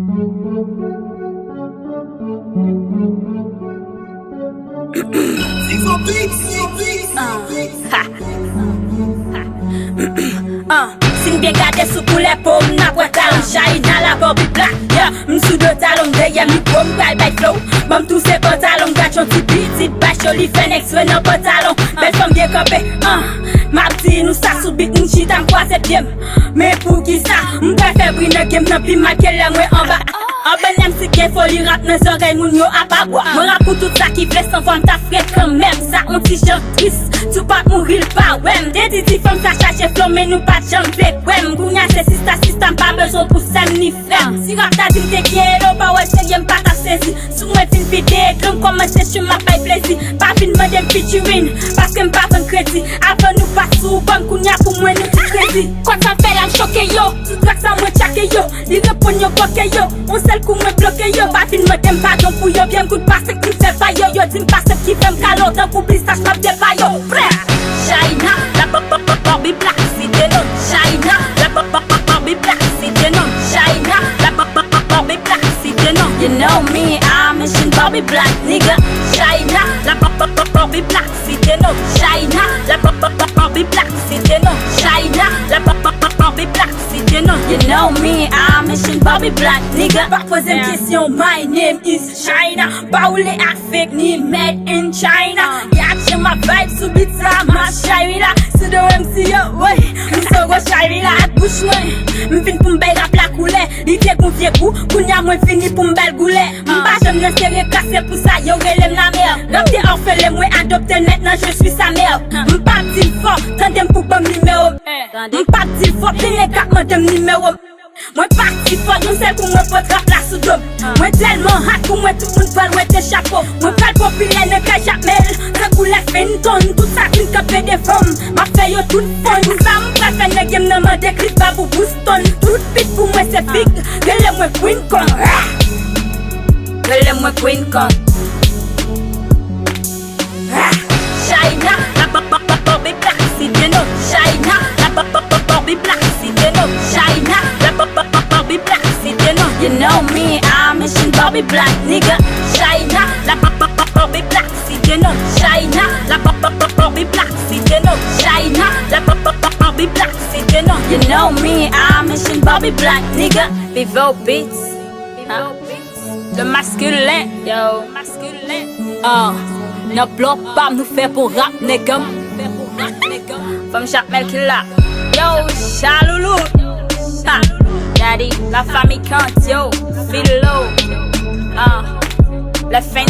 Sin bien gade sou pou le pou mna pou talon China la Bobby Black. M'sou de talon deye mi pou m'kal bay flow. Bam tou se pantalon gachon ti biti bash yo li fen exwe nan pantalon. Bel femme bien campé. Ma pti nou sa sou bit m'chita m'kwase piem. Mais pou ki sa m'prefe brine game nan pi mal ke le mwen en bas. En ben MC ke folie rap nan zorey moun yo apagwa. Mon rap pour tout ça qui blesse sans femme ta frette quand même. Ça on ti chante triste, tu pas mourir pas wem. Des diti femme ça chache flow mais nous pas chante fake wem. Gounya c'est system pas besoin pour sem ni frem. Si rap ta dit te kielo pas ouais c'est game pas ta saisi. Sou moi fin pide drum comme c'est sur ma paye plaisir. Pas fin me dem featuring parce que m'pas prendre crédit. Avant nous pas sous bon gounya pour moi nous crédit. Quand ça fait la choquer yo, tout track ça moi chaque yo. Li répond yo bloqué yo. On seul coup me bloqué yo. Pas fin me dem pardon pour yo. Bien coup de passe qui fait pas yo. Yo dis m'passe qui fait m'calo. Tant pour plus ça j'm'ap de pas yo. China, la Bobby Black, c'est des noms. China, la Bobby Black, c'est des noms. China, la Bobby Black, c'est des noms. You know me, I'm Mission Bobby Black, nigga. China, la Bobby Black, c'est des noms. China, la Bobby Black, c'est des noms. China, la Bobby Black, c'est des noms. You know me, I'm Mission Bobby Black, nigga. Pas poser une question, my name is China. Pas ou les affects ni made in China. Y'a ma vibe sous beat ça, ma chérie là. C'est de MC yo, ouais. M'so go chérie là, ak bouche ouais. M'fin pou m'bay rap la coulée. Li te konfie kou, kounya mwen fini pou m'bel goulet. M'pa j'aime nan serré cassé pour ça, yo relèm la mère. Rap te orphelin, moi adopté maintenant je suis sa mère. M'pa p'til fort, tandem pou bam numéro. M'pa p'til fort, pine kap mandem numéro. Moi parti fort, nous celle pour moi faut rap la sous dom. Moi tellement hot pour moi tout monde parle ouais tes chapeaux. Moi pas populaire ne ka jamel. Ça coule fin tonne, tout ça qui capé des femmes. Ma fait yo tout fun, ça me fait ne game nan mande clip pas pour Boston. Tout beat pour moi c'est big, gueule moi Queen Kong. Gueule moi Queen Kong. China, la Bobby Black, c'est bien non. China, la Bobby Black, c'est bien non. China, la Bobby Black, c'est bien non. You know me, I'm Mission Bobby Black, nigga. China, la Bobby Black, c'est bien non. China, la Bobby Black, c'est bien non. China, la Bobby Black, c'est bien non. You know me, I'm Mission Bobby Black, nigga. Vivo Beats, le masculin, yo, masculin. Ne bloque pas, nous fait pour rap, nigga. Femme Chapmel qui l'a. Yo, chaloulou. Daddy, la famille cante, yo. Philo. La fin